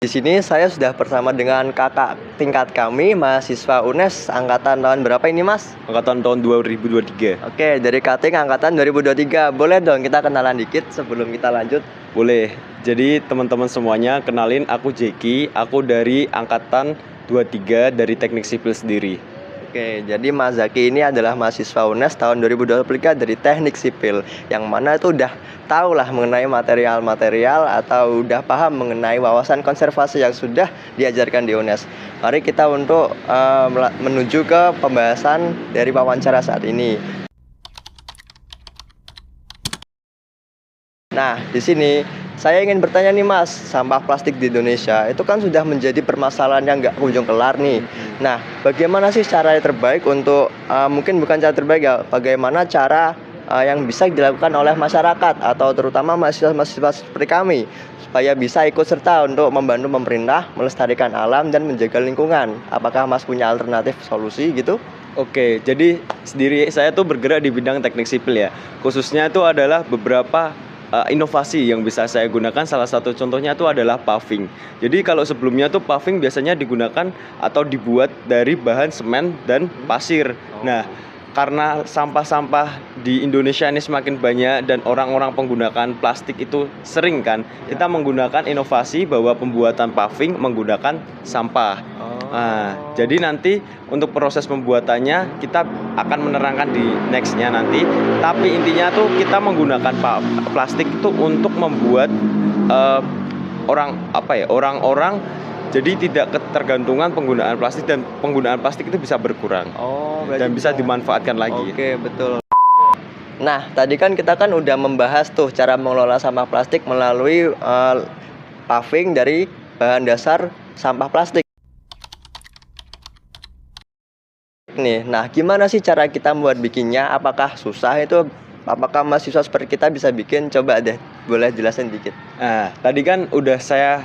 Di sini saya sudah bersama dengan kakak tingkat kami, mahasiswa UNES angkatan tahun berapa ini, Mas? Angkatan tahun 2023. Oke, dari Kating angkatan 2023. Boleh dong kita kenalan dikit sebelum kita lanjut? Boleh. Jadi teman-teman semuanya, kenalin aku Jeki, aku dari angkatan 23 dari Teknik Sipil sendiri. Oke, jadi Mas Zaki ini adalah mahasiswa UNES tahun 2023 dari Teknik Sipil, yang mana itu udah tahu lah mengenai material-material atau udah paham mengenai wawasan konservasi yang sudah diajarkan di UNES. Mari kita untuk menuju ke pembahasan dari wawancara saat ini. Nah, di sini saya ingin bertanya nih Mas, sampah plastik di Indonesia itu kan sudah menjadi permasalahan yang nggak kunjung kelar nih. Nah, bagaimana sih cara terbaik untuk, mungkin bukan cara terbaik ya, bagaimana cara yang bisa dilakukan oleh masyarakat atau terutama mahasiswa-mahasiswa seperti kami supaya bisa ikut serta untuk membantu pemerintah melestarikan alam dan menjaga lingkungan. Apakah Mas punya alternatif solusi gitu? Oke, jadi sendiri saya tuh bergerak di bidang teknik sipil ya. Khususnya itu adalah beberapa inovasi yang bisa saya gunakan. Salah satu contohnya itu adalah paving. Jadi kalau sebelumnya tuh paving biasanya digunakan atau dibuat dari bahan semen dan pasir. Nah, karena sampah-sampah di Indonesia ini semakin banyak dan orang-orang menggunakan plastik itu sering kan, kita menggunakan inovasi bahwa pembuatan paving menggunakan sampah. Nah, jadi nanti untuk proses pembuatannya kita akan menerangkan di nextnya nanti. Tapi intinya tuh kita menggunakan plastik itu untuk membuat orang-orang jadi tidak ketergantungan penggunaan plastik dan penggunaan plastik itu bisa berkurang. Dan bisa dimanfaatkan lagi. Oke, betul. Nah, tadi kan kita udah membahas tuh cara mengelola sampah plastik melalui paving dari bahan dasar sampah plastik. Nih, nah gimana sih cara kita buat bikinnya? Apakah susah itu? Apakah mahasiswa seperti kita bisa bikin? Coba deh, boleh jelasin dikit. Nah, tadi kan udah saya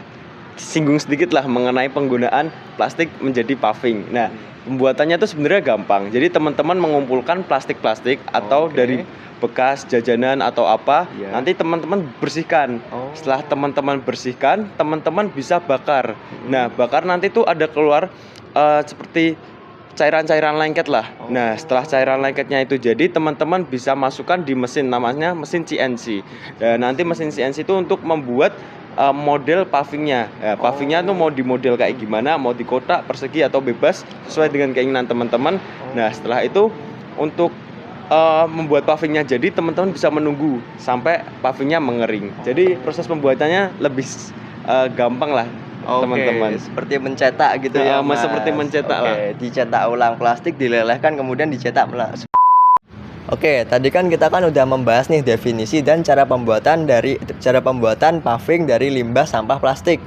singgung sedikit lah mengenai penggunaan plastik menjadi paving. Nah, pembuatannya tuh sebenarnya gampang. Jadi teman-teman mengumpulkan plastik-plastik atau dari bekas jajanan atau apa, nanti teman-teman bersihkan. Setelah teman-teman bersihkan, teman-teman bisa bakar. Nah, bakar nanti tuh ada keluar seperti cairan-cairan lengket lah. Nah, setelah cairan lengketnya itu jadi, teman-teman bisa masukkan di mesin, namanya mesin CNC. Dan nanti mesin CNC itu untuk membuat model pavingnya. Pavingnya tuh mau di model kayak gimana, mau di kotak, persegi atau bebas sesuai dengan keinginan teman-teman. Nah, setelah itu untuk membuat pavingnya jadi, teman-teman bisa menunggu sampai pavingnya mengering. Jadi proses pembuatannya lebih gampang lah. Teman-teman seperti mencetak gitu ya, Mas. Seperti mencetak lah. Dicetak ulang plastik, dilelehkan kemudian dicetak. Oke, tadi kan kita udah membahas nih definisi dan cara pembuatan paving dari limbah sampah plastik.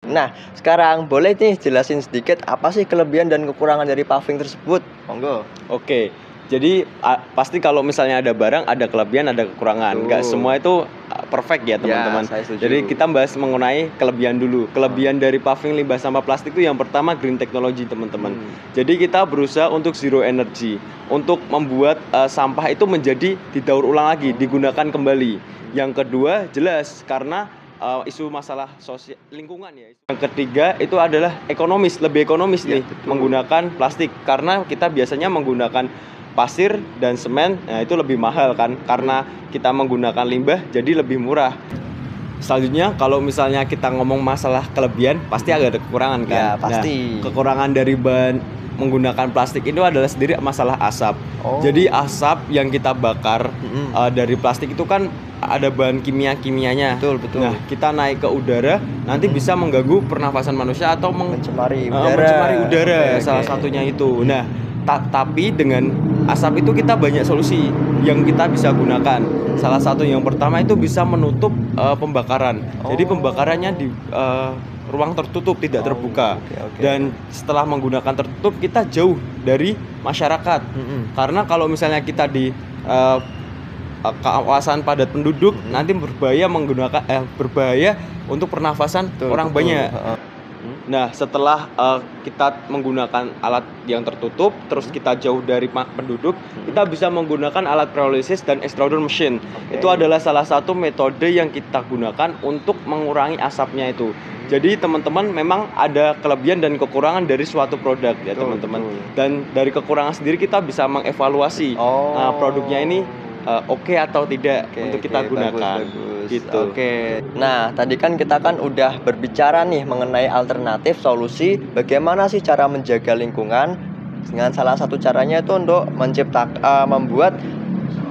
Nah, sekarang boleh nih jelasin sedikit apa sih kelebihan dan kekurangan dari paving tersebut? Monggo. Oke. Jadi pasti kalau misalnya ada barang, ada kelebihan, ada kekurangan. Nggak semua itu perfect ya teman-teman. Jadi kita bahas mengenai kelebihan dulu. Kelebihan dari paving limbah sampah plastik itu yang pertama green technology teman-teman. Jadi kita berusaha untuk zero energy, untuk membuat sampah itu menjadi didaur ulang lagi, digunakan kembali. Yang kedua jelas karena isu masalah sosial lingkungan ya. Yang ketiga itu adalah ekonomis, lebih ekonomis nih menggunakan plastik karena kita biasanya menggunakan pasir dan semen, nah itu lebih mahal kan karena kita menggunakan limbah jadi lebih murah. Selanjutnya kalau misalnya kita ngomong masalah kelebihan pasti ada kekurangan kan. Ya, pasti. Nah, kekurangan dari bahan menggunakan plastik itu adalah sendiri masalah asap. Jadi asap yang kita bakar dari plastik itu kan ada bahan kimia-kimianya. Betul. Nah, kita naik ke udara nanti bisa mengganggu pernafasan manusia atau mencemari udara. Salah satunya itu. Nah, tapi dengan asap itu kita banyak solusi yang kita bisa gunakan. Salah satu yang pertama itu bisa menutup pembakaran. Jadi pembakarannya di ruang tertutup, tidak terbuka. Dan setelah menggunakan tertutup kita jauh dari masyarakat. Karena kalau misalnya kita di kawasan padat penduduk nanti berbahaya untuk pernafasan orang banyak. Nah, setelah kita menggunakan alat yang tertutup, terus kita jauh dari penduduk, kita bisa menggunakan alat pyrolysis dan extruder machine. Oke. Itu adalah salah satu metode yang kita gunakan untuk mengurangi asapnya itu. Jadi teman-teman memang ada kelebihan dan kekurangan dari suatu produk ya Betul, teman-teman. betul. Dan dari kekurangan sendiri kita bisa mengevaluasi produknya ini oke atau tidak Oke, untuk kita oke, gunakan. bagus. Gitu. Oke. Nah, tadi kan kita kan udah berbicara nih mengenai alternatif solusi bagaimana sih cara menjaga lingkungan. Dengan salah satu caranya itu untuk membuat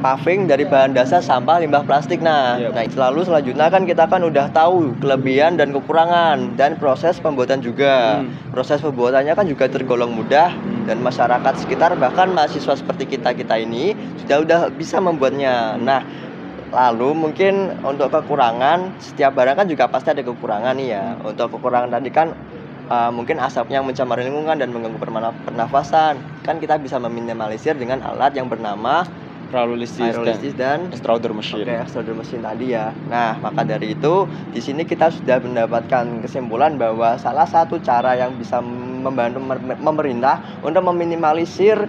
paving dari bahan dasar sampah limbah plastik. Nah, Yep. Lalu selanjutnya kan kita kan udah tahu kelebihan dan kekurangan dan proses pembuatan juga. Proses pembuatannya kan juga tergolong mudah dan masyarakat sekitar bahkan mahasiswa seperti kita ini sudah bisa membuatnya. Nah, lalu mungkin untuk kekurangan, setiap barang kan juga pasti ada kekurangan nih ya. Untuk kekurangan tadi kan mungkin asapnya mencemari lingkungan dan mengganggu pernafasan. Kan kita bisa meminimalisir dengan alat yang bernama Pyrolysis dan extruder machine. Oke, extruder mesin tadi ya. Nah, maka dari itu di sini kita sudah mendapatkan kesimpulan bahwa salah satu cara yang bisa membantu pemerintah untuk meminimalisir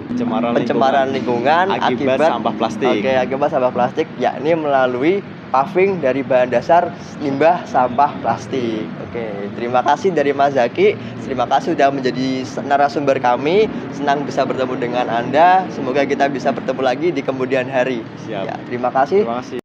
pencemaran lingkungan akibat sampah plastik. Oke, akibat sampah plastik yakni melalui paving dari bahan dasar limbah sampah plastik. Oke, terima kasih dari Mas Zaki. Terima kasih sudah menjadi narasumber kami. Senang bisa bertemu dengan Anda. Semoga kita bisa bertemu lagi di kemudian hari. Siap. Ya, terima kasih. Terima kasih.